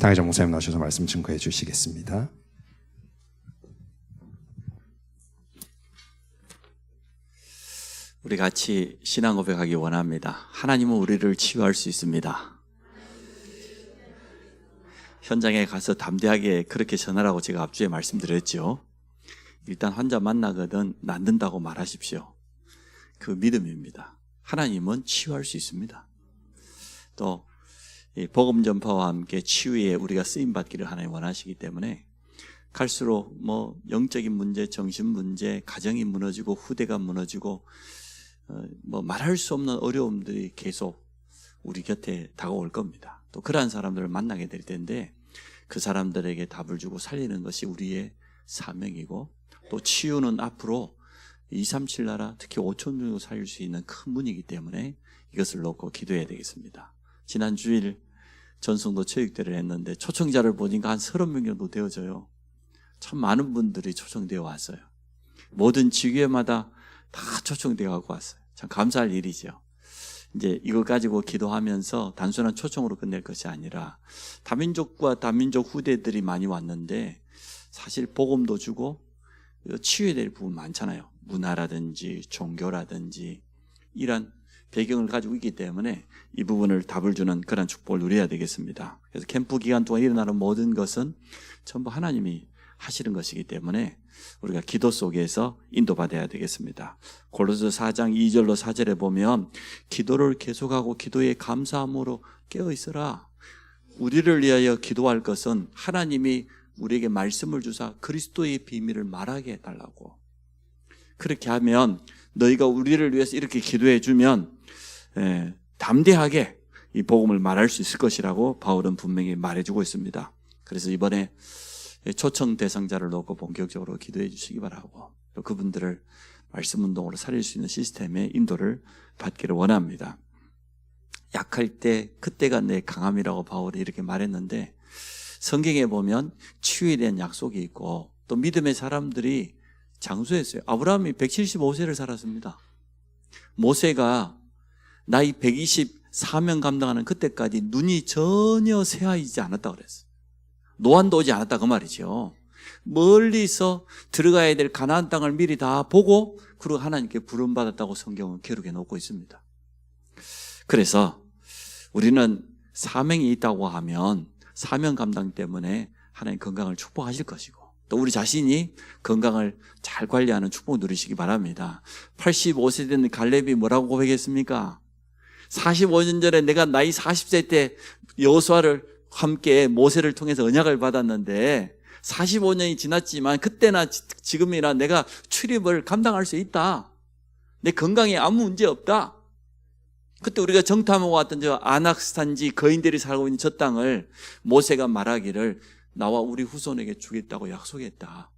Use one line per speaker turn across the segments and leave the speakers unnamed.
강혜정 목사님 나오셔서 말씀 증거해 주시겠습니다.
우리 같이 신앙 고백하기 원합니다. 하나님은 우리를 치유할 수 있습니다. 현장에 가서 담대하게 그렇게 전하라고 제가 앞주에 말씀드렸죠. 일단 환자 만나거든 낫는다고 말하십시오. 그 믿음입니다. 하나님은 치유할 수 있습니다. 또 복음 전파와 함께 치유에 우리가 쓰임받기를 하나님 원하시기 때문에 갈수록 영적인 문제, 정신 문제, 가정이 무너지고 후대가 무너지고 말할 수 없는 어려움들이 계속 우리 곁에 다가올 겁니다. 또 그러한 사람들을 만나게 될 텐데 그 사람들에게 답을 주고 살리는 것이 우리의 사명이고, 또 치유는 앞으로 237 나라, 특히 5천 정도 살릴 수 있는 큰 문이기 때문에 이것을 놓고 기도해야 되겠습니다. 지난 주일 전성도 체육대회를 했는데 초청자를 보니까 한 30명 정도 되어져요. 참 많은 분들이 초청되어 왔어요. 모든 지교회마다 다 초청되어 갖고 왔어요. 참 감사할 일이죠. 이제 이거 가지고 기도하면서 단순한 초청으로 끝낼 것이 아니라 다민족과 다민족 후대들이 많이 왔는데 사실 복음도 주고 치유해야 될 부분 많잖아요. 문화라든지 종교라든지 이런 배경을 가지고 있기 때문에 이 부분을 답을 주는 그런 축복을 누려야 되겠습니다. 그래서 캠프 기간 동안 일어나는 모든 것은 전부 하나님이 하시는 것이기 때문에 우리가 기도 속에서 인도받아야 되겠습니다. 골로새 4장 2절로 4절에 보면 기도를 계속하고 기도에 감사함으로 깨어있어라. 우리를 위하여 기도할 것은 하나님이 우리에게 말씀을 주사 그리스도의 비밀을 말하게 해달라고. 그렇게 하면 너희가 우리를 위해서 이렇게 기도해 주면 담대하게 이 복음을 말할 수 있을 것이라고 바울은 분명히 말해주고 있습니다. 그래서 이번에 초청 대상자를 놓고 본격적으로 기도해 주시기 바라고, 또 그분들을 말씀 운동으로 살릴 수 있는 시스템의 인도를 받기를 원합니다. 약할 때 그때가 내 강함이라고 바울이 이렇게 말했는데, 성경에 보면 치유에 대한 약속이 있고 또 믿음의 사람들이 장수했어요. 아브라함이 175세를 살았습니다. 모세가 나이 124명 감당하는 그때까지 눈이 전혀 새하이지 않았다고 그랬어요. 노안도 오지 않았다 그 말이죠. 멀리서 들어가야 될 가나안 땅을 미리 다 보고 그리고 하나님께 부름받았다고 성경은 기록해 놓고 있습니다. 그래서 우리는 사명이 있다고 하면 사명 감당 때문에 하나님 건강을 축복하실 것이고, 또 우리 자신이 건강을 잘 관리하는 축복을 누리시기 바랍니다. 85세 된 갈렙이 뭐라고 고백했습니까? 45년 전에 내가 나이 40세 때 여호수아를 함께 모세를 통해서 언약을 받았는데 45년이 지났지만 그때나 지금이나 내가 출입을 감당할 수 있다. 내 건강에 아무 문제 없다. 그때 우리가 정탐하고 왔던 저 아낙산지 거인들이 살고 있는 저 땅을 모세가 말하기를 나와 우리 후손에게 주겠다고 약속했다.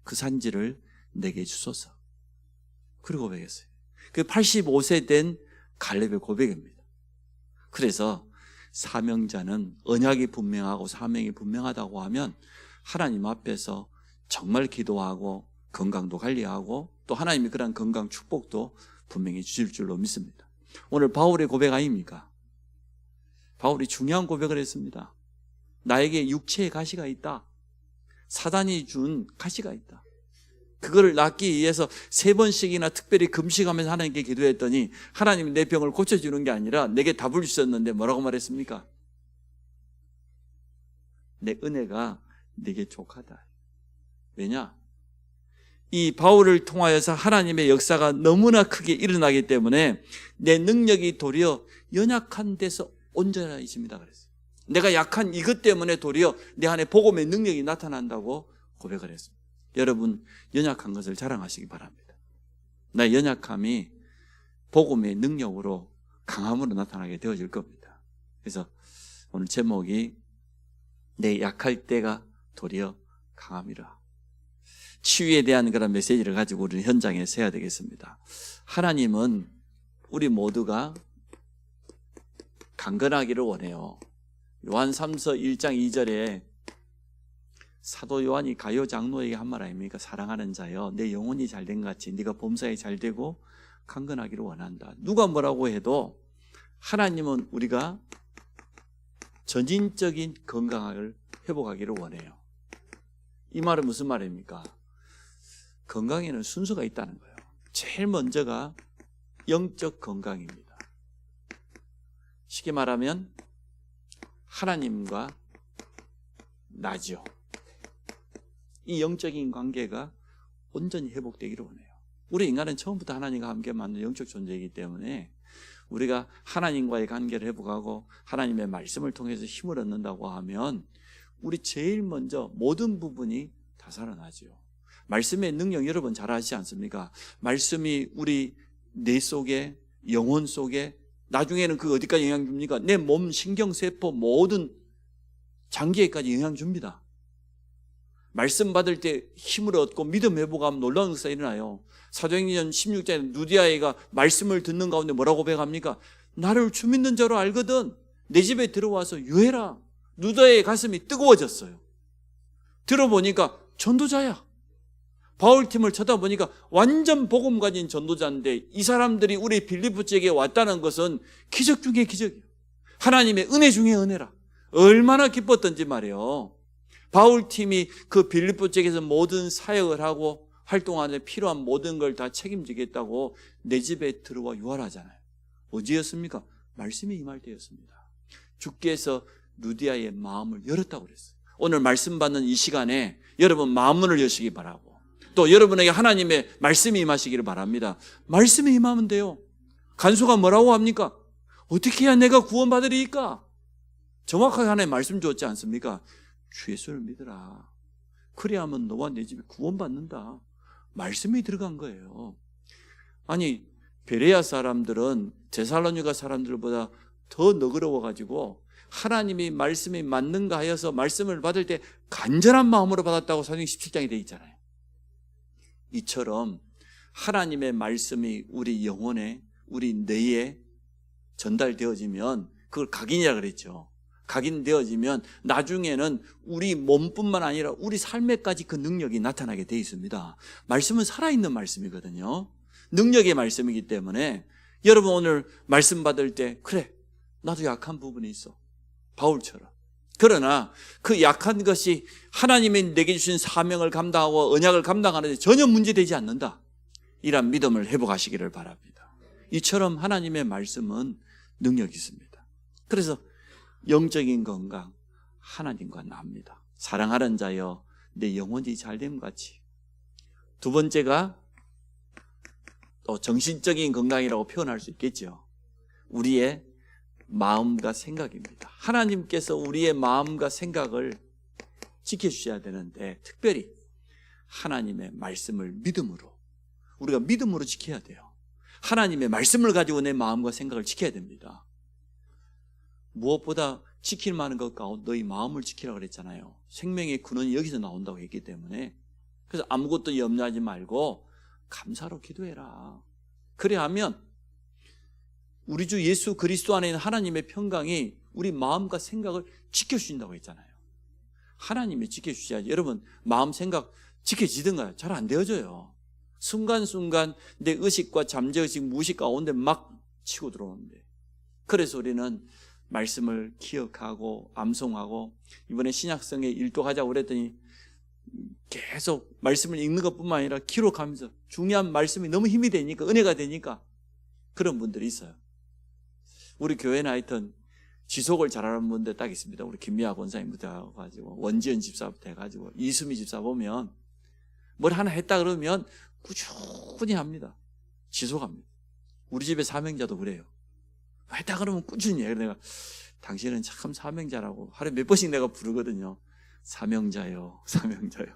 그 산지를 내게 주소서. 그리고 고백했어요. 그 85세 된 갈렙의 고백입니다. 그래서 사명자는 언약이 분명하고 사명이 분명하다고 하면 하나님 앞에서 정말 기도하고 건강도 관리하고 또 하나님이 그런 건강 축복도 분명히 주실 줄로 믿습니다. 오늘 바울의 고백 아닙니까? 바울이 중요한 고백을 했습니다. 나에게 육체의 가시가 있다. 사단이 준 가시가 있다. 그거를 낫기 위해서 3번씩이나 특별히 금식하면서 하나님께 기도했더니 하나님이 내 병을 고쳐주는 게 아니라 내게 답을 주셨는데 뭐라고 말했습니까? 내 은혜가 내게 족하다. 왜냐? 이 바울을 통하여서 하나님의 역사가 너무나 크게 일어나기 때문에 내 능력이 도리어 연약한 데서 온전해집니다 그랬어요. 내가 약한 이것 때문에 도리어 내 안에 복음의 능력이 나타난다고 고백을 했습니다. 여러분 연약한 것을 자랑하시기 바랍니다. 나의 연약함이 복음의 능력으로 강함으로 나타나게 되어질 겁니다. 그래서 오늘 제목이 내 약할 때가 도리어 강함이라. 치유에 대한 그런 메시지를 가지고 우리는 현장에 서야 되겠습니다. 하나님은 우리 모두가 강건하기를 원해요. 요한 3서 1장 2절에 사도 요한이 가요 장로에게 한 말 아닙니까? 사랑하는 자여, 내 영혼이 잘된 같이 네가 범사에 잘되고 강건하기를 원한다. 누가 뭐라고 해도 하나님은 우리가 전인적인 건강을 회복하기를 원해요. 이 말은 무슨 말입니까? 건강에는 순서가 있다는 거예요. 제일 먼저가 영적 건강입니다. 쉽게 말하면 하나님과 나죠. 이 영적인 관계가 온전히 회복되기를 원해요. 우리 인간은 처음부터 하나님과 함께 만든 영적 존재이기 때문에 우리가 하나님과의 관계를 회복하고 하나님의 말씀을 통해서 힘을 얻는다고 하면 우리 제일 먼저 모든 부분이 다 살아나죠. 말씀의 능력 여러분 잘 아시지 않습니까? 말씀이 우리 뇌 속에, 영혼 속에 나중에는 그 어디까지 영향 줍니까? 내 몸, 신경세포 모든 장기에까지 영향 줍니다. 말씀 받을 때 힘을 얻고 믿음 회복하면 놀라운 역사가 일어나요. 사도행전 16장에 누디아이가 말씀을 듣는 가운데 뭐라고 고백합니까? 나를 주 믿는 자로 알거든. 내 집에 들어와서 유해라. 누디아의 가슴이 뜨거워졌어요. 들어보니까 전도자야. 바울팀을 쳐다보니까 완전 복음 가진 전도자인데 이 사람들이 우리 빌립보 지역에 왔다는 것은 기적 중에 기적이에요. 하나님의 은혜 중에 은혜라. 얼마나 기뻤던지 말이에요. 바울팀이 그 빌립보 지역에서 모든 사역을 하고 활동하는 데 필요한 모든 걸 다 책임지겠다고 내 집에 들어와 유활하잖아요. 어디였습니까? 말씀이 임할 때였습니다. 주께서 누디아의 마음을 열었다고 그랬어요. 오늘 말씀 받는 이 시간에 여러분 마음문을 여시기 바라고 또 여러분에게 하나님의 말씀이 임하시기를 바랍니다. 말씀이 임하면 돼요. 간수가 뭐라고 합니까? 어떻게 해야 내가 구원받으리까? 정확하게 하나님 말씀 주었지 않습니까? 주 예수를 믿으라. 그래야 하면 너와 내 집이 구원받는다. 말씀이 들어간 거예요. 아니 베레아 사람들은 데살로니가 사람들보다 더 너그러워가지고 하나님이 말씀이 맞는가 하여서 말씀을 받을 때 간절한 마음으로 받았다고 사도행전 17장에 되어 있잖아요. 이처럼 하나님의 말씀이 우리 영혼에 우리 뇌에 전달되어지면 그걸 각인이라 그랬죠. 각인되어지면 나중에는 우리 몸뿐만 아니라 우리 삶에까지 그 능력이 나타나게 되어 있습니다. 말씀은 살아있는 말씀이거든요. 능력의 말씀이기 때문에 여러분 오늘 말씀 받을 때 그래 나도 약한 부분이 있어. 바울처럼. 그러나 그 약한 것이 하나님이 내게 주신 사명을 감당하고 언약을 감당하는 데 전혀 문제되지 않는다. 이런 믿음을 회복하시기를 바랍니다. 이처럼 하나님의 말씀은 능력이 있습니다. 그래서 영적인 건강 하나님과 나옵니다. 사랑하는 자여 내 영혼이 잘됨 같이. 두 번째가 또 정신적인 건강이라고 표현할 수 있겠죠. 우리의 마음과 생각입니다. 하나님께서 우리의 마음과 생각을 지켜주셔야 되는데 특별히 하나님의 말씀을 믿음으로 우리가 믿음으로 지켜야 돼요. 하나님의 말씀을 가지고 내 마음과 생각을 지켜야 됩니다. 무엇보다 지킬 만한 것 가운데 너희 마음을 지키라고 그랬잖아요. 생명의 근원이 여기서 나온다고 했기 때문에 그래서 아무것도 염려하지 말고 감사로 기도해라. 그래 하면 우리 주 예수 그리스도 안에 있는 하나님의 평강이 우리 마음과 생각을 지켜주신다고 했잖아요. 하나님이 지켜주셔야지. 여러분 마음 생각 지켜지든가요? 잘 안 되어져요. 순간순간 내 의식과 잠재의식 무의식 가운데 막 치고 들어오는데 그래서 우리는 말씀을 기억하고 암송하고 이번에 신약성에 일독하자고 그랬더니 계속 말씀을 읽는 것뿐만 아니라 기록하면서 중요한 말씀이 너무 힘이 되니까 은혜가 되니까 그런 분들이 있어요. 우리 교회는 하여튼 지속을 잘하는 분들 딱 있습니다. 우리 김미아 권사님부터 해가지고 원지연 집사부터 해가지고 이수미 집사 보면 뭘 하나 했다 그러면 꾸준히 합니다. 지속합니다. 우리 집에 사명자도 그래요. 했다 그러면 꾸준히 해요. 내가 당신은 참 사명자라고 하루에 몇 번씩 내가 부르거든요. 사명자요, 사명자요.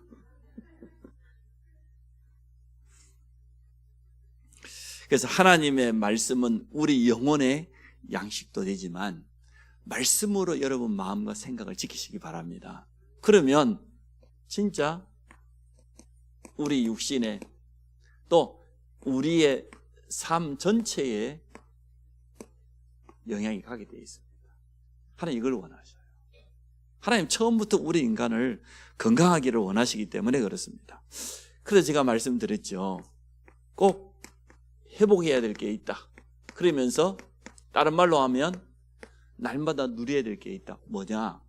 그래서 하나님의 말씀은 우리 영혼의 양식도 되지만 말씀으로 여러분 마음과 생각을 지키시기 바랍니다. 그러면 진짜 우리 육신에 또 우리의 삶 전체에 영향이 가게 되어 있습니다. 하나님 이걸 원하셔요. 하나님 처음부터 우리 인간을 건강하기를 원하시기 때문에 그렇습니다. 그래서 제가 말씀드렸죠. 꼭 회복해야 될 게 있다. 그러면서 다른 말로 하면 날마다 누려야 될 게 있다. 뭐냐?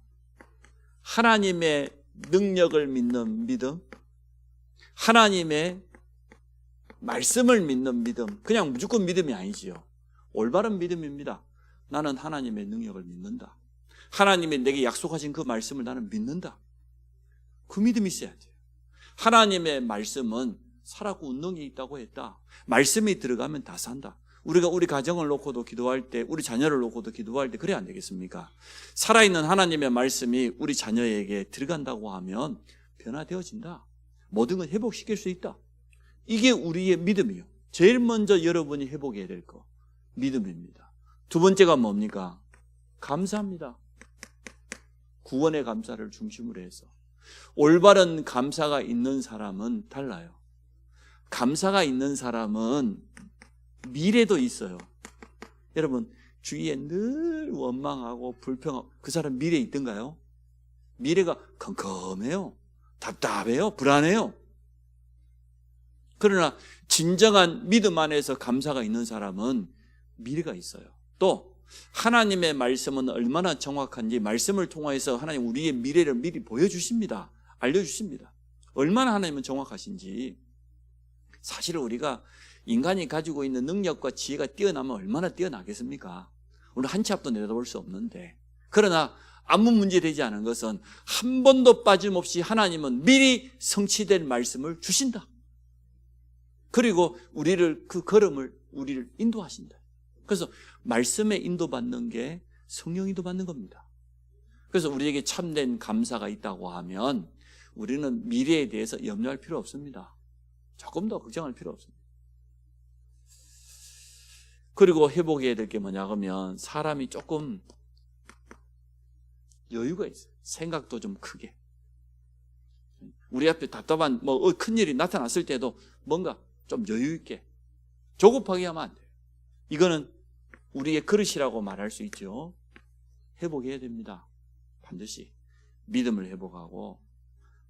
하나님의 능력을 믿는 믿음, 하나님의 말씀을 믿는 믿음. 그냥 무조건 믿음이 아니지요. 올바른 믿음입니다. 나는 하나님의 능력을 믿는다. 하나님이 내게 약속하신 그 말씀을 나는 믿는다. 그 믿음이 있어야 돼요. 하나님의 말씀은 살아고 운명이 있다고 했다. 말씀이 들어가면 다 산다. 우리가 우리 가정을 놓고도 기도할 때, 우리 자녀를 놓고도 기도할 때 그래야 안 되겠습니까? 살아있는 하나님의 말씀이 우리 자녀에게 들어간다고 하면 변화되어진다. 모든 걸 회복시킬 수 있다. 이게 우리의 믿음이요. 제일 먼저 여러분이 회복해야 될 거, 믿음입니다. 두 번째가 뭡니까? 감사합니다. 구원의 감사를 중심으로 해서. 올바른 감사가 있는 사람은 달라요. 감사가 있는 사람은 미래도 있어요. 여러분, 주위에 늘 원망하고 불평하고 그 사람 미래에 있던가요? 미래가 컴컴해요. 답답해요. 불안해요. 그러나 진정한 믿음 안에서 감사가 있는 사람은 미래가 있어요. 또 하나님의 말씀은 얼마나 정확한지 말씀을 통해서 하나님 우리의 미래를 미리 보여주십니다. 알려주십니다. 얼마나 하나님은 정확하신지. 사실 우리가 인간이 가지고 있는 능력과 지혜가 뛰어나면 얼마나 뛰어나겠습니까? 우리 한 치 앞도 내다볼 수 없는데. 그러나 아무 문제 되지 않은 것은 한 번도 빠짐없이 하나님은 미리 성취될 말씀을 주신다. 그리고 우리를 그 걸음을 우리를 인도하신다. 그래서 말씀에 인도받는 게 성령 인도받는 겁니다. 그래서 우리에게 참된 감사가 있다고 하면 우리는 미래에 대해서 염려할 필요 없습니다. 조금 더 걱정할 필요 없습니다. 그리고 회복해야 될 게 뭐냐 하면 사람이 조금 여유가 있어요. 생각도 좀 크게. 우리 앞에 답답한 큰일이 나타났을 때도 뭔가 좀 여유 있게 조급하게 하면 안 돼요. 이거는 우리의 그릇이라고 말할 수 있죠. 회복해야 됩니다. 반드시 믿음을 회복하고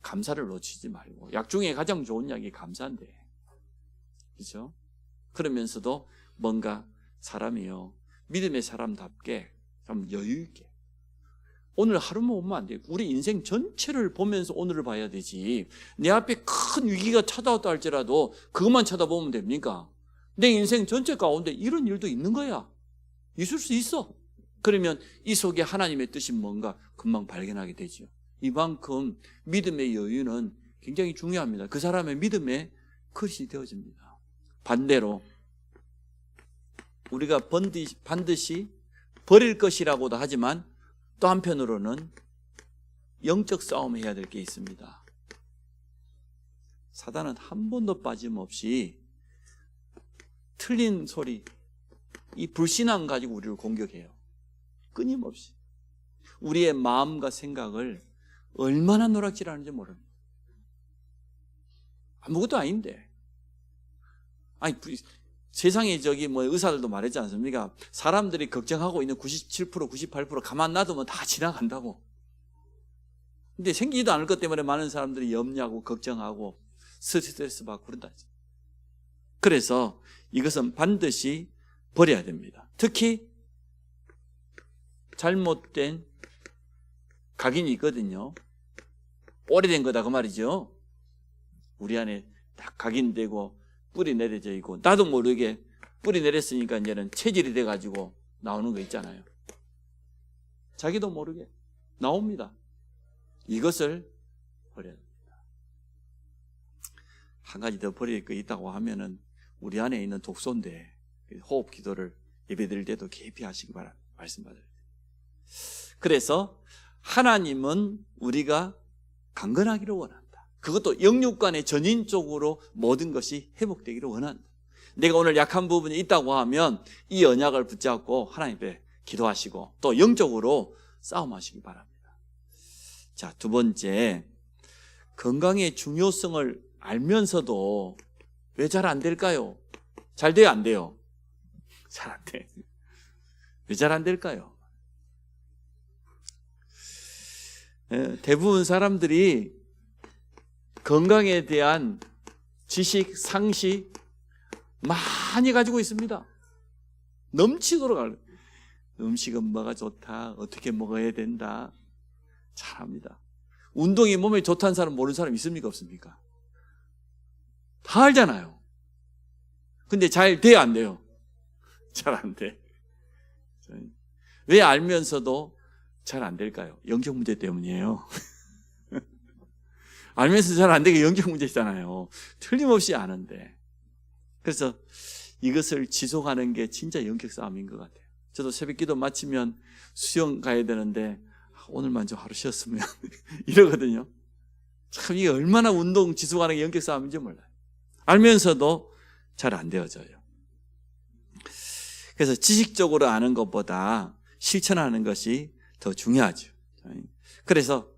감사를 놓치지 말고. 약 중에 가장 좋은 약이 감사인데, 그렇죠? 그러면서도 뭔가 사람이요 믿음의 사람답게 좀 여유 있게. 오늘 하루만 보면 안 돼요. 우리 인생 전체를 보면서 오늘을 봐야 되지. 내 앞에 큰 위기가 찾아왔다 할지라도 그것만 쳐다보면 됩니까? 내 인생 전체 가운데 이런 일도 있는 거야. 있을 수 있어. 그러면 이 속에 하나님의 뜻이 뭔가 금방 발견하게 되죠. 이만큼 믿음의 여유는 굉장히 중요합니다. 그 사람의 믿음의 그릇이 되어집니다. 반대로 우리가 반드시 버릴 것이라고도 하지만 또 한편으로는 영적 싸움을 해야 될 게 있습니다. 사단은 한 번도 빠짐없이 틀린 소리, 이 불신앙 가지고 우리를 공격해요. 끊임없이. 우리의 마음과 생각을 얼마나 노락질하는지 모릅니다. 아무것도 아닌데. 아니, 세상에 의사들도 말했지 않습니까? 사람들이 걱정하고 있는 97%, 98% 가만 놔두면 다 지나간다고. 근데 생기지도 않을 것 때문에 많은 사람들이 염려하고 걱정하고 스트레스 받고 그런다. 그래서 이것은 반드시 버려야 됩니다. 특히 잘못된 각인이 있거든요. 오래된 거다 그 말이죠. 우리 안에 딱 각인되고 뿌리 내려져 있고 나도 모르게 뿌리 내렸으니까 이제는 체질이 돼가지고 나오는 거 있잖아요. 자기도 모르게 나옵니다. 이것을 버려야 됩니다. 한 가지 더 버릴 거 있다고 하면은 우리 안에 있는 독소인데 호흡 기도를 예배드릴 때도 깊이 하시기 바랍니다. 말씀받아요. 그래서 하나님은 우리가 강건하기를 원한다. 그것도 영육간의 전인적으로 모든 것이 회복되기를 원한다. 내가 오늘 약한 부분이 있다고 하면 이 언약을 붙잡고 하나님 앞에 기도하시고 또 영적으로 싸움하시기 바랍니다. 자, 두 번째, 건강의 중요성을 알면서도 왜 잘 안 될까요? 잘 돼요, 안 돼요? 잘 안 돼. 왜 잘 안 될까요? 대부분 사람들이 건강에 대한 지식, 상식 많이 가지고 있습니다. 넘치도록 알고. 음식은 뭐가 좋다, 어떻게 먹어야 된다 잘합니다. 운동이 몸에 좋다는 사람 모르는 사람 있습니까 없습니까? 다 알잖아요. 근데 잘 돼요 안 돼요? 잘 안 돼. 왜 알면서도 잘 안 될까요? 영적 문제 때문이에요. 알면서 잘 안 되게 영적 문제잖아요. 틀림없이 아는데. 그래서 이것을 지속하는 게 진짜 영적 싸움인 것 같아요. 저도 새벽 기도 마치면 수영 가야 되는데 오늘만 좀 하루 쉬었으면 이러거든요. 참 이게 얼마나 운동 지속하는 게 영적 싸움인지 몰라요. 알면서도 잘 안 되어져요. 그래서 지식적으로 아는 것보다 실천하는 것이 더 중요하죠. 그래서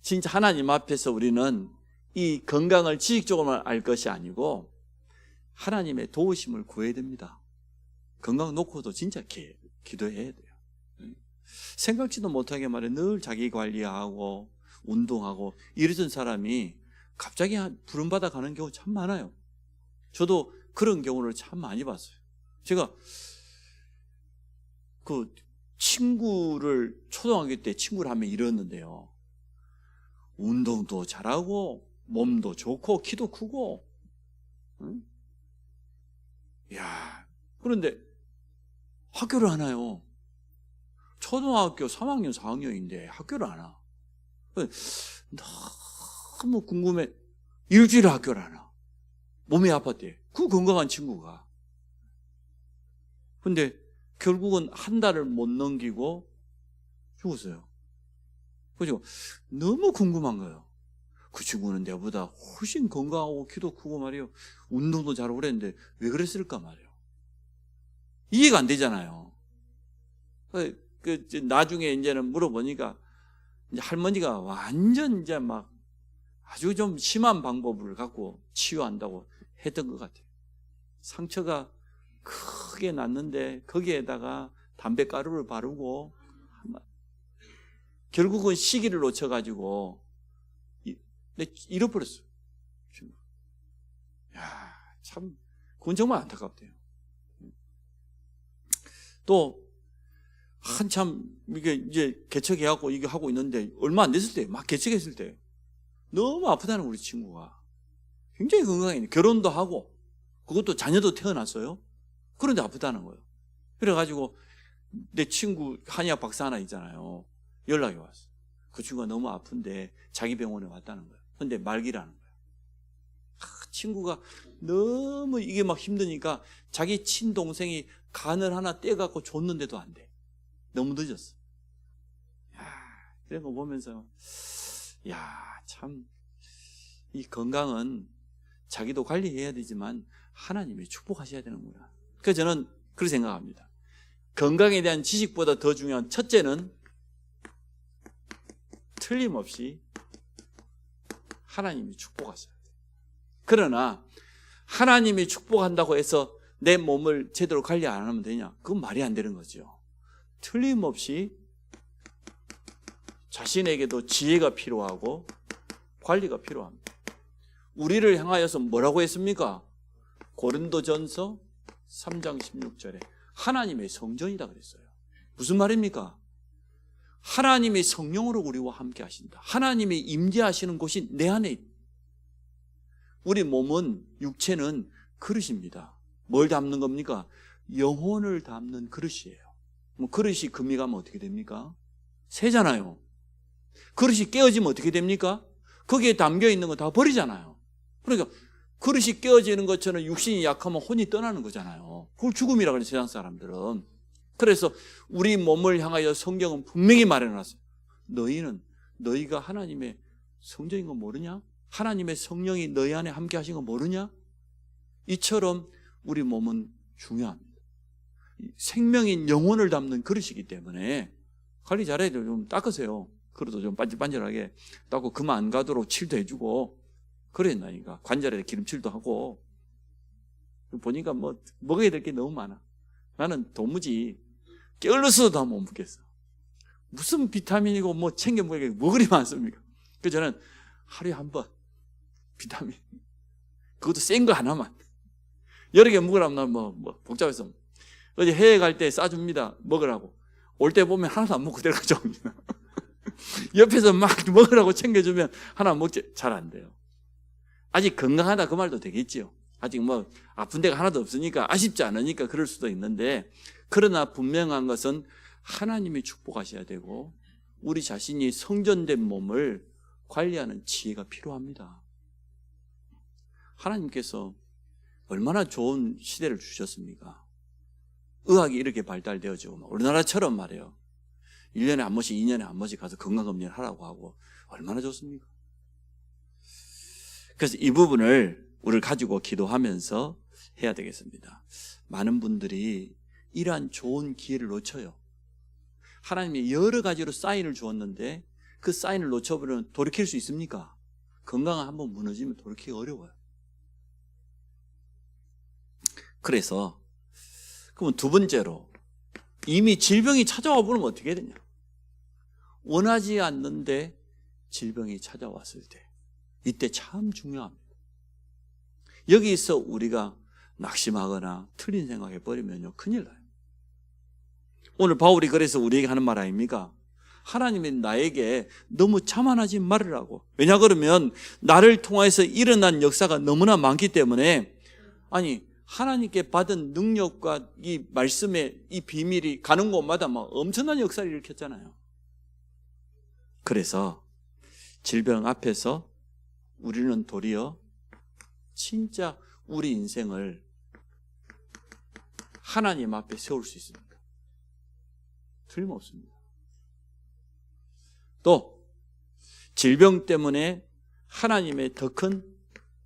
진짜 하나님 앞에서 우리는 이 건강을 지식적으로만 알 것이 아니고 하나님의 도우심을 구해야 됩니다. 건강 놓고도 진짜 기도해야 돼요. 생각지도 못하게 말해 늘 자기 관리하고 운동하고 이러던 사람이 갑자기 부름받아 가는 경우 참 많아요. 저도 그런 경우를 참 많이 봤어요. 제가 그 친구를 초등학교 때 친구를 한 명 잃었는데요. 운동도 잘하고 몸도 좋고 키도 크고 응? 야, 그런데 학교를 안 와요. 초등학교 3학년 4학년인데 학교를 안 와. 너무 궁금해. 일주일에 학교를 안 와. 몸이 아팠대. 그 건강한 친구가. 근데 결국은 한 달을 못 넘기고 죽었어요. 그죠? 너무 궁금한 거예요. 그 친구는 내보다 훨씬 건강하고 키도 크고 말이에요. 운동도 잘하고 그랬는데 왜 그랬을까 말이에요. 이해가 안 되잖아요. 나중에 이제는 물어보니까 이제 할머니가 완전 이제 막 아주 좀 심한 방법을 갖고 치유한다고 했던 것 같아요. 상처가 크게 났는데 거기에다가 담배가루를 바르고 결국은 시기를 놓쳐가지고 잃어버렸어요. 야, 참 그건 정말 안타깝대요. 또 한참 이게 이제 개척해갖고 이게 하고 있는데 얼마 안 됐을 때 막 개척했을 때 너무 아프다는 우리 친구가 굉장히 건강해. 결혼도 하고 그것도 자녀도 태어났어요. 그런데 아프다는 거예요. 그래가지고 내 친구 한의학 박사 하나 있잖아요. 연락이 왔어. 그 친구가 너무 아픈데 자기 병원에 왔다는 거예요. 근데 말기라는 거예요. 친구가 너무 이게 막 힘드니까 자기 친동생이 간을 하나 떼갖고 줬는데도 안 돼. 너무 늦었어. 그런 거 보면서 참 이 건강은 자기도 관리해야 되지만 하나님이 축복하셔야 되는구나. 그래서 저는 그렇게 생각합니다. 건강에 대한 지식보다 더 중요한 첫째는 틀림없이 하나님이 축복하셔야 돼요. 그러나 하나님이 축복한다고 해서 내 몸을 제대로 관리 안 하면 되냐? 그건 말이 안 되는 거죠. 틀림없이 자신에게도 지혜가 필요하고 관리가 필요합니다. 우리를 향하여서 뭐라고 했습니까? 고린도전서 3장 16절에 하나님의 성전이다 그랬어요. 무슨 말입니까? 하나님이 성령으로 우리와 함께 하신다. 하나님이 임재하시는 곳이 내 안에 있다. 우리 몸은, 육체는 그릇입니다. 뭘 담는 겁니까? 영혼을 담는 그릇이에요. 그릇이 금이 가면 어떻게 됩니까? 새잖아요. 그릇이 깨어지면 어떻게 됩니까? 거기에 담겨 있는 거 다 버리잖아요. 그러니까 그릇이 깨어지는 것처럼 육신이 약하면 혼이 떠나는 거잖아요. 그걸 죽음이라고 그래요, 세상 사람들은. 그래서 우리 몸을 향하여 성경은 분명히 말해놨어요. 너희가 하나님의 성전인 거 모르냐? 하나님의 성령이 너희 안에 함께 하신 거 모르냐? 이처럼 우리 몸은 중요합니다. 생명인 영혼을 담는 그릇이기 때문에 관리 잘해야 돼요. 좀 닦으세요. 그릇도 좀 반질반질하게 닦고 금 안 가도록 칠도 해주고 그랬나니까 관절에 기름칠도 하고. 보니까 뭐 먹어야 될 게 너무 많아. 나는 도무지 깨어있어도 다 못 먹겠어. 무슨 비타민이고 뭐 챙겨 먹어야 뭐 그리 많습니까? 그래서 저는 하루에 한 번 비타민, 그것도 센 거 하나만. 여러 개 먹으라면 난 뭐 복잡해서 어제 해외 갈 때 싸줍니다. 먹으라고. 올 때 보면 하나도 안 먹고 데려가죠. 옆에서 막 먹으라고 챙겨주면 하나 먹지. 잘 안 돼요. 아직 건강하다 그 말도 되겠지요. 아직 뭐 아픈 데가 하나도 없으니까 아쉽지 않으니까 그럴 수도 있는데, 그러나 분명한 것은 하나님이 축복하셔야 되고 우리 자신이 성전된 몸을 관리하는 지혜가 필요합니다. 하나님께서 얼마나 좋은 시대를 주셨습니까? 의학이 이렇게 발달되어지고 우리나라처럼 말이에요. 1년에 한 번씩 2년에 한 번씩 가서 건강검진을 하라고 하고 얼마나 좋습니까? 그래서 이 부분을 우리를 가지고 기도하면서 해야 되겠습니다. 많은 분들이 이러한 좋은 기회를 놓쳐요. 하나님이 여러 가지로 사인을 주었는데 그 사인을 놓쳐버리면 돌이킬 수 있습니까? 건강을 한번 무너지면 돌이키기 어려워요. 그래서 그러면 두 번째로, 이미 질병이 찾아와 보면 어떻게 되냐? 원하지 않는데 질병이 찾아왔을 때, 이때 참 중요합니다. 여기서 우리가 낙심하거나 틀린 생각해 버리면요, 큰일 나요. 오늘 바울이 그래서 우리에게 하는 말 아닙니까? 하나님이 나에게 너무 자만하지 말으라고. 왜냐 그러면 나를 통해서 일어난 역사가 너무나 많기 때문에, 아니 하나님께 받은 능력과 이 말씀의 이 비밀이 가는 곳마다 막 엄청난 역사를 일으켰잖아요. 그래서 질병 앞에서 우리는 도리어 진짜 우리 인생을 하나님 앞에 세울 수 있습니다. 틀림없습니다. 또 질병 때문에 하나님의 더 큰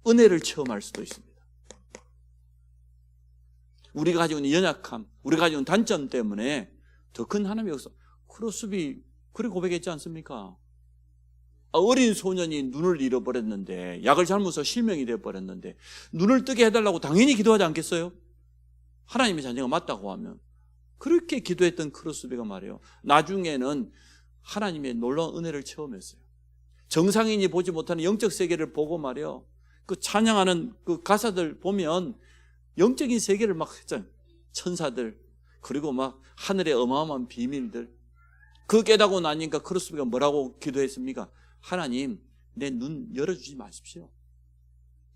은혜를 체험할 수도 있습니다. 우리가 가지고 있는 연약함, 우리가 가지고 있는 단점 때문에 더 큰 하나님의 역사. 크로스비 그래 고백했지 않습니까? 어린 소년이 눈을 잃어버렸는데, 약을 잘못 써 실명이 되어버렸는데 눈을 뜨게 해달라고 당연히 기도하지 않겠어요? 하나님의 자녀가 맞다고 하면. 그렇게 기도했던 크로스비가 말이에요, 나중에는 하나님의 놀라운 은혜를 체험했어요. 정상인이 보지 못하는 영적 세계를 보고 말이에요, 그 찬양하는 그 가사들 보면 영적인 세계를 막 했잖아요. 천사들, 그리고 막 하늘의 어마어마한 비밀들. 그 깨닫고 나니까 크로스비가 뭐라고 기도했습니까? 하나님, 내 눈 열어주지 마십시오.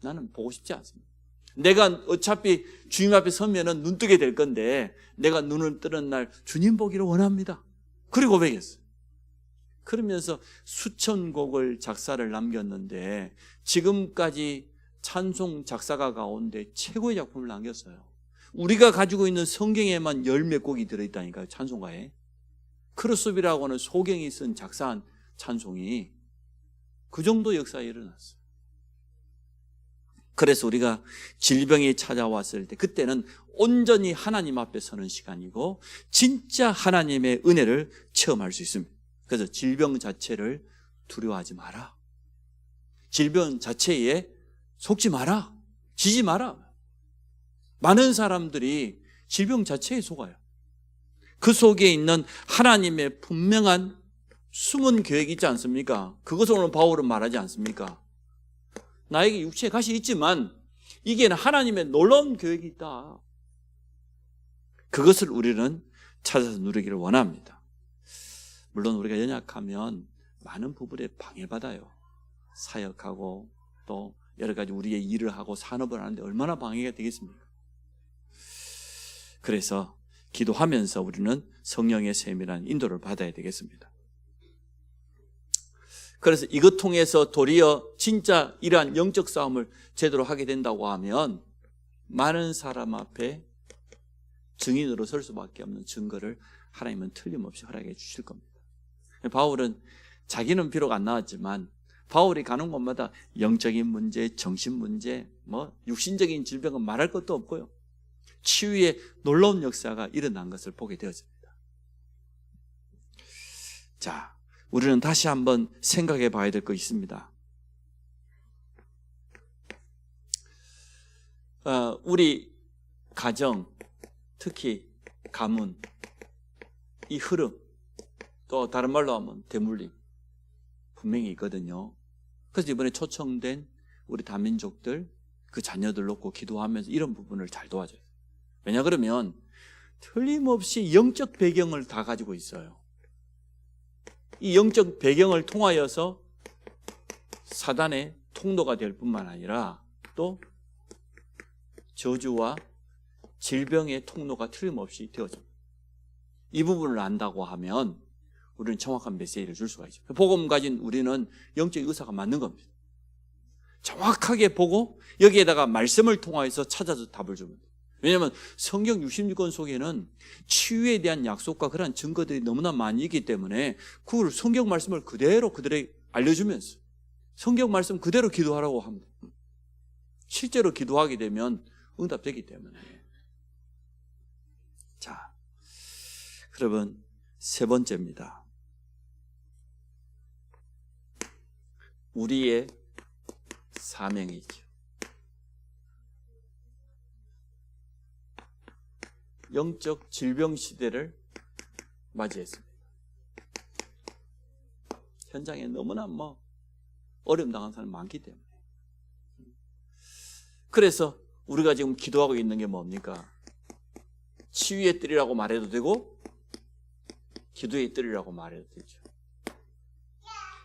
나는 보고 싶지 않습니다. 내가 어차피 주님 앞에 서면은 눈 뜨게 될 건데 내가 눈을 뜨는 날 주님 보기를 원합니다. 그리고 고백했어요. 그러면서 수천 곡을 작사를 남겼는데 지금까지 찬송 작사가 가운데 최고의 작품을 남겼어요. 우리가 가지고 있는 성경에만 열 몇 곡이 들어있다니까요, 찬송가에. 크로스비라고 하는 소경이 쓴 작사한 찬송이 그 정도 역사에 일어났어요. 그래서 우리가 질병이 찾아왔을 때, 그때는 온전히 하나님 앞에 서는 시간이고 진짜 하나님의 은혜를 체험할 수 있습니다. 그래서 질병 자체를 두려워하지 마라. 질병 자체에 속지 마라. 지지 마라. 많은 사람들이 질병 자체에 속아요. 그 속에 있는 하나님의 분명한 숨은 계획이 있지 않습니까? 그것을 오늘 바울은 말하지 않습니까? 나에게 육체에 가시 있지만 이게 하나님의 놀라운 계획이 있다. 그것을 우리는 찾아서 누리기를 원합니다. 물론 우리가 연약하면 많은 부분에 방해받아요. 사역하고 또 여러 가지 우리의 일을 하고 산업을 하는데 얼마나 방해가 되겠습니까? 그래서 기도하면서 우리는 성령의 세밀한 인도를 받아야 되겠습니다. 그래서 이것 통해서 도리어 진짜 이러한 영적 싸움을 제대로 하게 된다고 하면 많은 사람 앞에 증인으로 설 수밖에 없는 증거를 하나님은 틀림없이 허락해 주실 겁니다. 바울은 자기는 비록 안 나왔지만 바울이 가는 곳마다 영적인 문제, 정신 문제, 육신적인 질병은 말할 것도 없고요, 치유의 놀라운 역사가 일어난 것을 보게 되었습니다. 자, 우리는 다시 한번 생각해 봐야 될 거 있습니다. 우리 가정, 특히 가문, 이 흐름, 또 다른 말로 하면 대물림 분명히 있거든요. 그래서 이번에 초청된 우리 다민족들, 그 자녀들 놓고 기도하면서 이런 부분을 잘 도와줘요. 왜냐 그러면 틀림없이 영적 배경을 다 가지고 있어요. 이 영적 배경을 통하여서 사단의 통로가 될 뿐만 아니라 또 저주와 질병의 통로가 틀림없이 되어집니다. 이 부분을 안다고 하면 우리는 정확한 메시지를 줄 수가 있죠. 복음 가진 우리는 영적 의사가 맞는 겁니다. 정확하게 보고 여기에다가 말씀을 통하여서 찾아서 답을 줍니다. 왜냐하면 성경 66권 속에는 치유에 대한 약속과 그런 증거들이 너무나 많이 있기 때문에 그 성경 말씀을 그대로 알려주면서 성경 말씀 그대로 기도하라고 합니다. 실제로 기도하게 되면 응답되기 때문에. 자, 그러면 세 번째입니다. 우리의 사명이죠. 영적 질병 시대를 맞이했습니다. 현장에 너무나 어려움 당한 사람이 많기 때문에. 그래서 우리가 지금 기도하고 있는 게 뭡니까? 치유의 뜰이라고 말해도 되고 기도의 뜰이라고 말해도 되죠.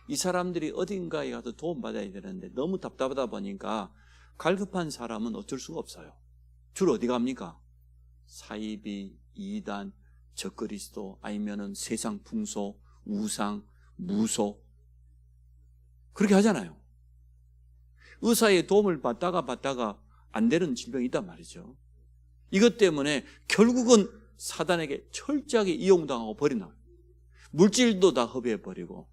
이 사람들이 어딘가에 가서 도움받아야 되는데 너무 답답하다 보니까 갈급한 사람은 어쩔 수가 없어요. 주로 어디 갑니까? 사이비, 이단, 적그리스도, 아니면은 세상 풍속, 우상, 무속 그렇게 하잖아요. 의사의 도움을 받다가 안 되는 질병이 있단 말이죠. 이것 때문에 결국은 사단에게 철저하게 이용당하고 버린다. 물질도 다 허비해버리고.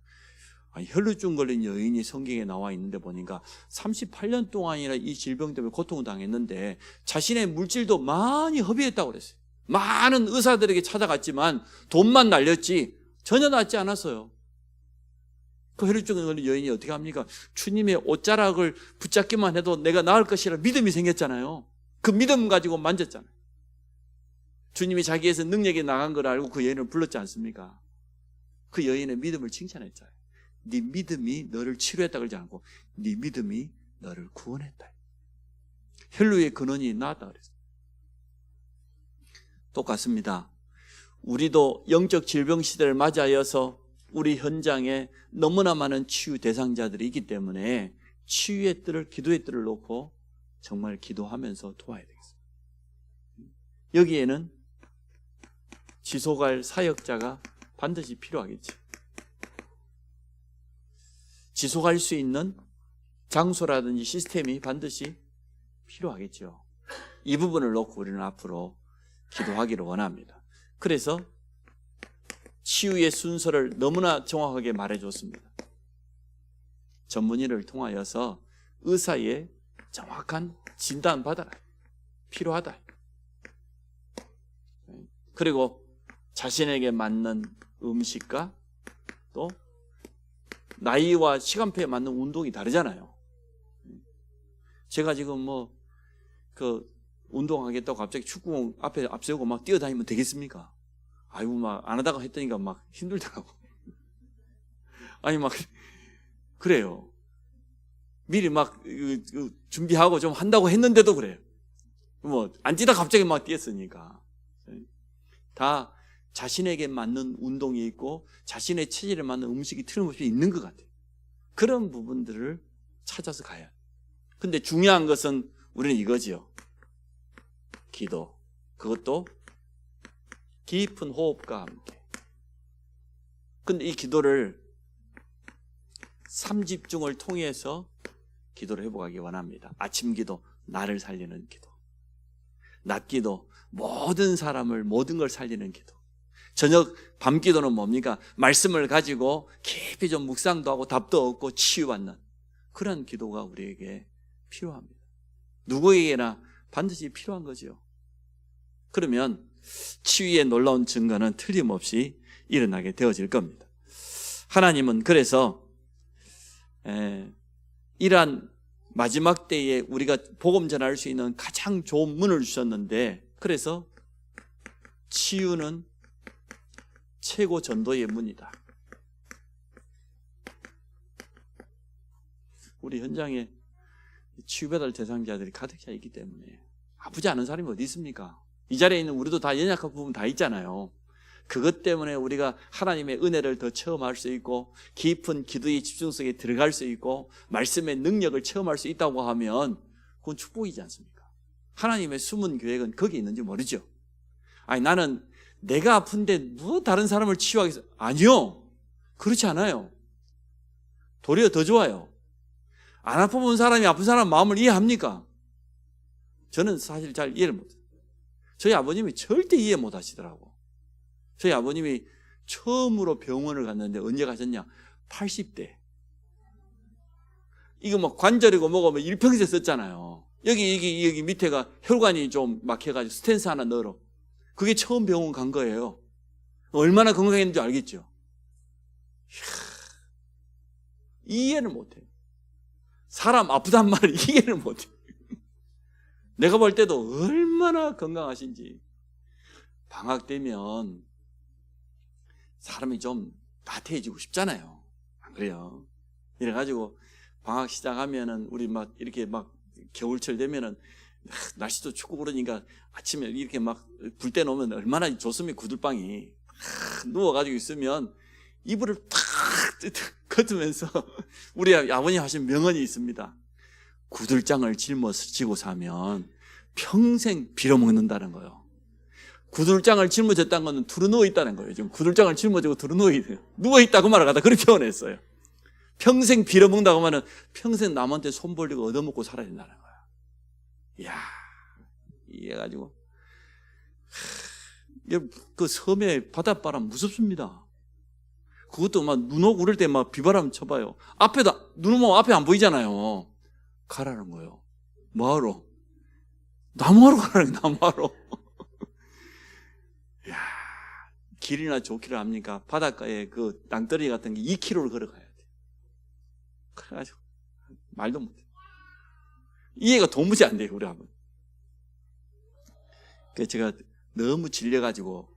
혈루증 걸린 여인이 성경에 나와 있는데 보니까 38년 동안이나 이 질병 때문에 고통을 당했는데 자신의 물질도 많이 허비했다고 그랬어요. 많은 의사들에게 찾아갔지만 돈만 날렸지 전혀 낫지 않았어요. 그 혈루증 걸린 여인이 어떻게 합니까? 주님의 옷자락을 붙잡기만 해도 내가 나을 것이라 믿음이 생겼잖아요. 그 믿음 가지고 만졌잖아요. 주님이 자기에서 능력이 나간 걸 알고 그 여인을 불렀지 않습니까? 그 여인의 믿음을 칭찬했잖아요. 네 믿음이 너를 치료했다 그러지 않고 네 믿음이 너를 구원했다. 혈루의 근원이 나았다 그랬어요. 똑같습니다. 우리도 영적 질병 시대를 맞이하여서 우리 현장에 너무나 많은 치유 대상자들이 있기 때문에 치유의 뜰을, 기도의 뜰을 놓고 정말 기도하면서 도와야 되겠습니다. 여기에는 지속할 사역자가 반드시 필요하겠죠. 지속할 수 있는 장소라든지 시스템이 반드시 필요하겠죠. 이 부분을 놓고 우리는 앞으로 기도하기를 원합니다. 그래서 치유의 순서를 너무나 정확하게 말해줬습니다. 전문의를 통하여서 의사의 정확한 진단 받아라. 필요하다. 그리고 자신에게 맞는 음식과 또 나이와 시간표에 맞는 운동이 다르잖아요. 제가 지금 운동하겠다고 갑자기 축구공 앞에 앞세우고 막 뛰어다니면 되겠습니까? 아이고, 안 하다가 했더니까 힘들더라고. 아니, 그래요. 미리 준비하고 좀 한다고 했는데도 그래요. 안 뛰다 갑자기 뛰었으니까. 다 자신에게 맞는 운동이 있고 자신의 체질에 맞는 음식이 틀림없이 있는 것 같아요. 그런 부분들을 찾아서 가야 해요. 근데 중요한 것은 우리는 이거지요. 기도. 그것도 깊은 호흡과 함께. 근데 이 기도를 3집중을 통해서 기도를 해보기 원합니다. 아침 기도, 나를 살리는 기도. 낮 기도, 모든 사람을, 모든 걸 살리는 기도. 저녁, 밤 기도는 뭡니까? 말씀을 가지고 깊이 좀 묵상도 하고 답도 얻고 치유받는 그런 기도가 우리에게 필요합니다. 누구에게나 반드시 필요한 거죠. 그러면 치유의 놀라운 증거는 틀림없이 일어나게 되어질 겁니다. 하나님은 그래서 이러한 마지막 때에 우리가 복음 전할 수 있는 가장 좋은 문을 주셨는데, 그래서 치유는 최고 전도의 문이다. 우리 현장에 치유받을 대상자들이 가득 차 있기 때문에 아프지 않은 사람이 어디 있습니까? 이 자리에 있는 우리도 다 연약한 부분 다 있잖아요. 그것 때문에 우리가 하나님의 은혜를 더 체험할 수 있고 깊은 기도의 집중 속에 들어갈 수 있고 말씀의 능력을 체험할 수 있다고 하면 그건 축복이지 않습니까? 하나님의 숨은 계획은 거기에 있는지 모르죠. 아니 나는 내가 아픈데 뭐 다른 사람을 치유하겠어? 아니요. 그렇지 않아요. 도리어 더 좋아요. 안 아파본 사람이 아픈 사람 마음을 이해합니까? 저는 사실 잘 이해를 못해요. 저희 아버님이 절대 이해 못 하시더라고. 저희 아버님이 처음으로 병원을 갔는데 언제 가셨냐? 80대. 이거 뭐 관절이고 뭐고 뭐 일평생 썼잖아요. 여기 밑에가 혈관이 좀 막혀가지고 스텐스 하나 넣으러. 그게 처음 병원 간 거예요. 얼마나 건강했는지 알겠죠? 이해를 못해요. 사람 아프단 말을 이해를 못해요. 내가 볼 때도 얼마나 건강하신지. 방학 되면 사람이 좀 나태해지고 싶잖아요. 안 그래요? 이래가지고 방학 시작하면은 우리 막 이렇게 막 겨울철 되면은 날씨도 춥고 그러니까 아침에 이렇게 막 불 때 놓으면 얼마나 좋습니까? 구들방이 누워가지고 있으면 이불을 탁 걷으면서 우리 아버님 하신 명언이 있습니다. 구들장을 짊어지고 사면 평생 빌어먹는다는 거예요. 구들장을 짊어졌다는 것은 두루 누워있다는 거예요. 지금 구들장을 짊어지고 두루 누워있다고 말을 갖다 그렇게 표현했어요. 평생 빌어먹는다고 하면 평생 남한테 손 벌리고 얻어먹고 살아야 된다는 거야. 이야, 이래가지고 그 섬에 바닷바람 무섭습니다. 그것도 막 눈 오고 그럴 때 막 비바람 쳐봐요. 눈 오면 앞에 안 보이잖아요. 가라는 거예요. 뭐하러? 나무하러 가라는 거예요. 나무하러. 이야, 길이나 좋기를 합니까? 바닷가에 그 낭떠러지 같은 게 2km를 걸어가야 돼. 그래가지고 말도 못해. 이해가 도무지 안 돼요, 우리 아버님. 그래서 제가 너무 질려가지고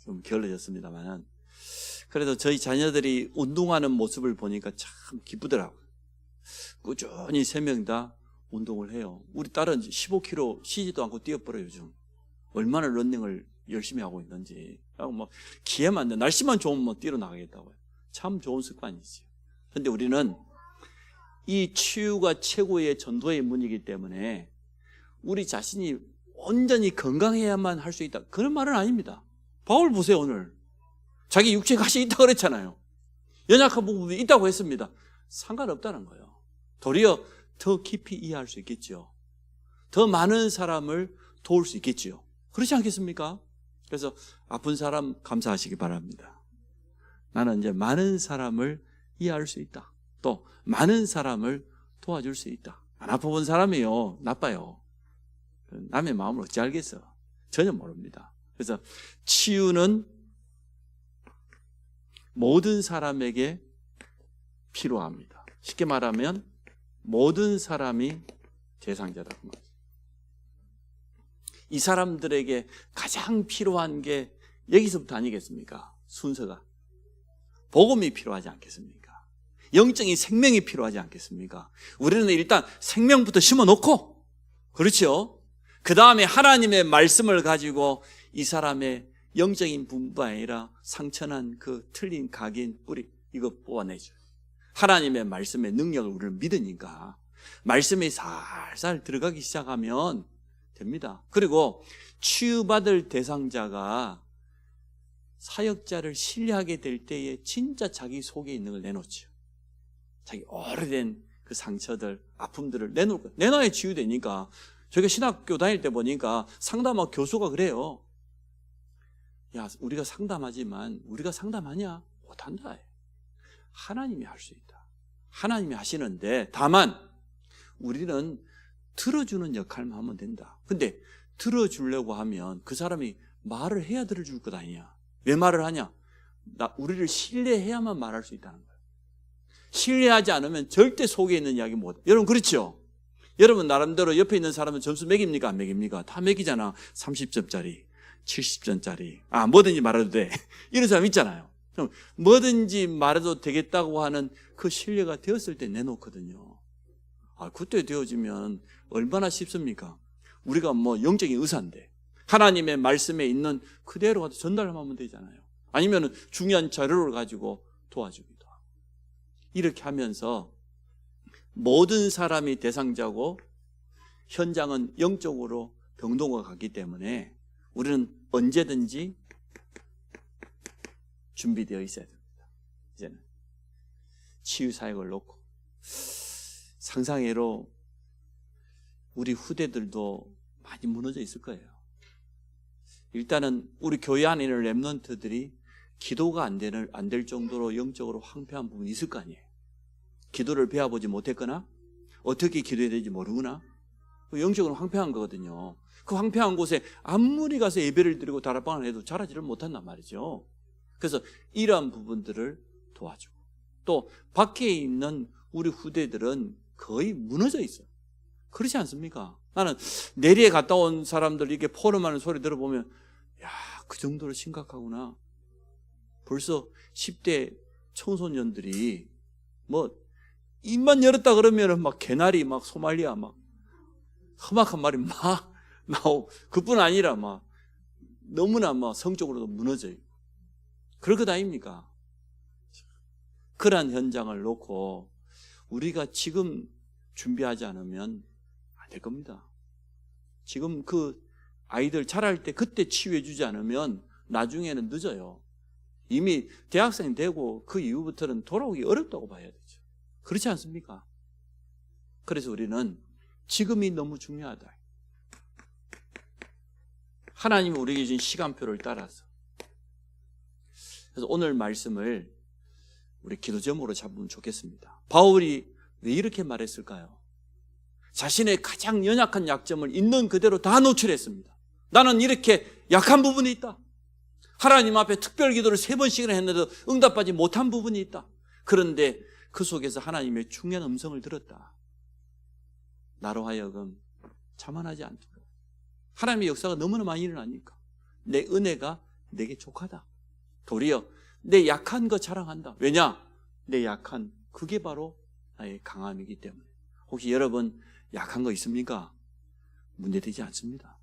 좀 게을러졌습니다만, 그래도 저희 자녀들이 운동하는 모습을 보니까 참 기쁘더라고요. 꾸준히 3명 다 운동을 해요. 우리 딸은 15km 쉬지도 않고 뛰어버려요, 요즘. 얼마나 러닝을 열심히 하고 있는지. 뭐 기회만 돼. 날씨만 좋으면 뭐 뛰러 나가겠다고요. 참 좋은 습관이지. 그런데 우리는 이 치유가 최고의 전도의 문이기 때문에 우리 자신이 온전히 건강해야만 할 수 있다. 그런 말은 아닙니다. 바울 보세요, 오늘. 자기 육체에 가시 있다고 그랬잖아요. 연약한 부분이 있다고 했습니다. 상관없다는 거예요. 도리어 더 깊이 이해할 수 있겠죠. 더 많은 사람을 도울 수 있겠죠. 그렇지 않겠습니까? 그래서 아픈 사람 감사하시기 바랍니다. 나는 이제 많은 사람을 이해할 수 있다. 또 많은 사람을 도와줄 수 있다. 안 아파본 사람이요, 나빠요. 남의 마음을 어찌 알겠어? 전혀 모릅니다. 그래서 치유는 모든 사람에게 필요합니다. 쉽게 말하면 모든 사람이 대상자라고 말이죠. 이 사람들에게 가장 필요한 게 여기서부터 아니겠습니까? 순서가. 복음이 필요하지 않겠습니까? 영적인 생명이 필요하지 않겠습니까? 우리는 일단 생명부터 심어놓고, 그렇죠? 그 다음에 하나님의 말씀을 가지고 이 사람의 영적인 분뿐 아니라 상처난 그 틀린 각인 뿌리, 이거 뽑아내죠. 하나님의 말씀의 능력을 우리는 믿으니까 말씀이 살살 들어가기 시작하면 됩니다. 그리고 치유받을 대상자가 사역자를 신뢰하게 될 때에 진짜 자기 속에 있는 걸 내놓죠. 자기 오래된 그 상처들, 아픔들을 내놔야 치유되니까. 저희가 신학교 다닐 때 보니까 상담학 교수가 그래요. 야, 우리가 상담하지만 우리가 상담하냐? 못한다. 하나님이 할 수 있다. 하나님이 하시는데 다만 우리는 들어주는 역할만 하면 된다. 근데 들어주려고 하면 그 사람이 말을 해야 들어줄 것 아니냐. 왜 말을 하냐? 우리를 신뢰해야만 말할 수 있다는 거예요. 신뢰하지 않으면 절대 속에 있는 이야기 못. 여러분 그렇죠? 여러분 나름대로 옆에 있는 사람은 점수 매깁니까? 안 매깁니까? 다 매기잖아. 30점짜리, 70점짜리. 뭐든지 말해도 돼. 이런 사람 있잖아요. 뭐든지 말해도 되겠다고 하는 그 신뢰가 되었을 때 내놓거든요. 그때 되어지면 얼마나 쉽습니까? 우리가 뭐 영적인 의사인데 하나님의 말씀에 있는 그대로 가서 전달하면 되잖아요. 아니면 중요한 자료를 가지고 도와주기도 하고. 이렇게 하면서 모든 사람이 대상자고 현장은 영적으로 병동으로 가기 때문에 우리는 언제든지 준비되어 있어야 됩니다. 이제는 치유 사역을 놓고 상상외로 우리 후대들도 많이 무너져 있을 거예요. 일단은 우리 교회 안에 있는 렘넌트들이 기도가 안 될 정도로 영적으로 황폐한 부분이 있을 거 아니에요. 기도를 배워보지 못했거나 어떻게 기도해야 되는지 모르거나 영적으로 황폐한 거거든요. 그 황폐한 곳에 아무리 가서 예배를 드리고 다락방을 해도 자라지를 못한단 말이죠. 그래서 이러한 부분들을 도와주고, 또 밖에 있는 우리 후대들은 거의 무너져 있어요. 그렇지 않습니까? 나는 내리에 갔다 온 사람들 이렇게 포럼하는 소리 들어보면 야, 그 정도로 심각하구나. 벌써 10대 청소년들이 뭐 입만 열었다 그러면 막 개나리 막 소말리아 막 험악한 말이 막 나오고, 그뿐 아니라 막 너무나 막 성적으로도 무너져요. 그럴 것 아닙니까? 그러한 현장을 놓고 우리가 지금 준비하지 않으면 안 될 겁니다. 지금 그 아이들 자랄 때 그때 치유해 주지 않으면 나중에는 늦어요. 이미 대학생이 되고 그 이후부터는 돌아오기 어렵다고 봐야 되죠. 그렇지 않습니까? 그래서 우리는 지금이 너무 중요하다. 하나님이 우리에게 주신 시간표를 따라서. 그래서 오늘 말씀을 우리 기도 제목으로 잡으면 좋겠습니다. 바울이 왜 이렇게 말했을까요? 자신의 가장 연약한 약점을 있는 그대로 다 노출했습니다. 나는 이렇게 약한 부분이 있다. 하나님 앞에 특별 기도를 3번씩이나 했는데도 응답받지 못한 부분이 있다. 그런데 그 속에서 하나님의 중요한 음성을 들었다. 나로 하여금 자만하지 않도록. 하나님의 역사가 너무나 많이 일어나니까 내 은혜가 내게 족하다. 도리어 내 약한 거 자랑한다. 왜냐? 내 약한 그게 바로 나의 강함이기 때문에. 혹시 여러분 약한 거 있습니까? 문제되지 않습니다.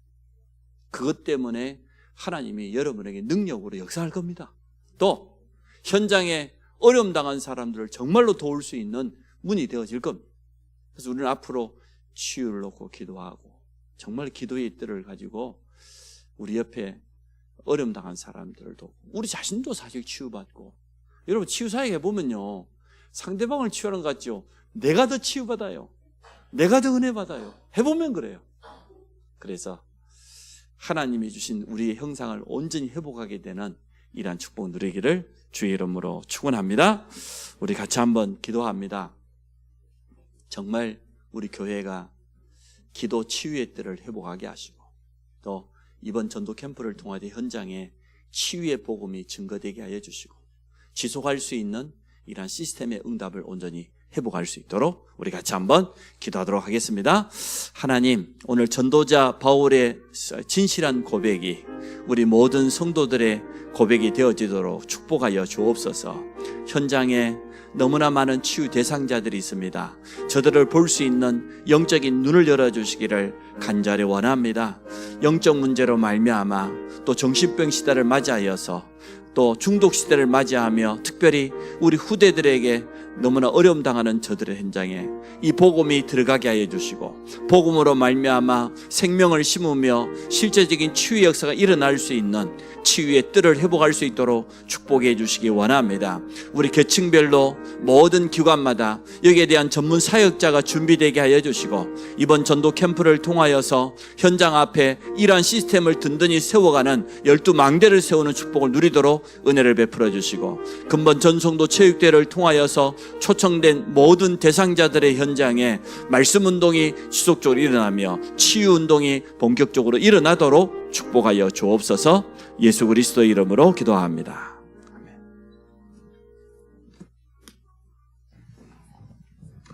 그것 때문에 하나님이 여러분에게 능력으로 역사할 겁니다. 또 현장에 어려움 당한 사람들을 정말로 도울 수 있는 문이 되어질 겁니다. 그래서 우리는 앞으로 치유를 놓고 기도하고 정말 기도의 뜰을 가지고 우리 옆에 어려움 당한 사람들을 돕고 우리 자신도 사실 치유받고, 여러분 치유사역 해보면요 상대방을 치유하는 것 같죠? 내가 더 치유받아요. 내가 더 은혜 받아요. 해보면 그래요. 그래서 하나님이 주신 우리의 형상을 온전히 회복하게 되는 이러한 축복 누리기를 주의 이름으로 축원합니다. 우리 같이 한번 기도합니다. 정말 우리 교회가 기도 치유의 뜰을 회복하게 하시고, 또 이번 전도 캠프를 통하여 현장에 치유의 복음이 증거되게 하여 주시고, 지속할 수 있는 이러한 시스템의 응답을 온전히 회복할 수 있도록 우리 같이 한번 기도하도록 하겠습니다. 하나님, 오늘 전도자 바울의 진실한 고백이 우리 모든 성도들의 고백이 되어지도록 축복하여 주옵소서. 현장에 너무나 많은 치유 대상자들이 있습니다. 저들을 볼 수 있는 영적인 눈을 열어주시기를 간절히 원합니다. 영적 문제로 말미암아 또 정신병 시대를 맞이하여서 또 중독 시대를 맞이하며 특별히 우리 후대들에게 너무나 어려움 당하는 저들의 현장에 이 복음이 들어가게 하여 주시고, 복음으로 말미암아 생명을 심으며 실제적인 치유의 역사가 일어날 수 있는 치유의 뜰을 회복할 수 있도록 축복해 주시기 원합니다. 우리 계층별로 모든 기관마다 여기에 대한 전문 사역자가 준비되게 하여 주시고, 이번 전도 캠프를 통하여서 현장 앞에 이러한 시스템을 든든히 세워가는 12망대를 세우는 축복을 누리도록 은혜를 베풀어 주시고, 근본 전성도 체육대회를 통하여서 초청된 모든 대상자들의 현장에 말씀 운동이 지속적으로 일어나며 치유 운동이 본격적으로 일어나도록 축복하여 주옵소서. 예수 그리스도의 이름으로 기도합니다.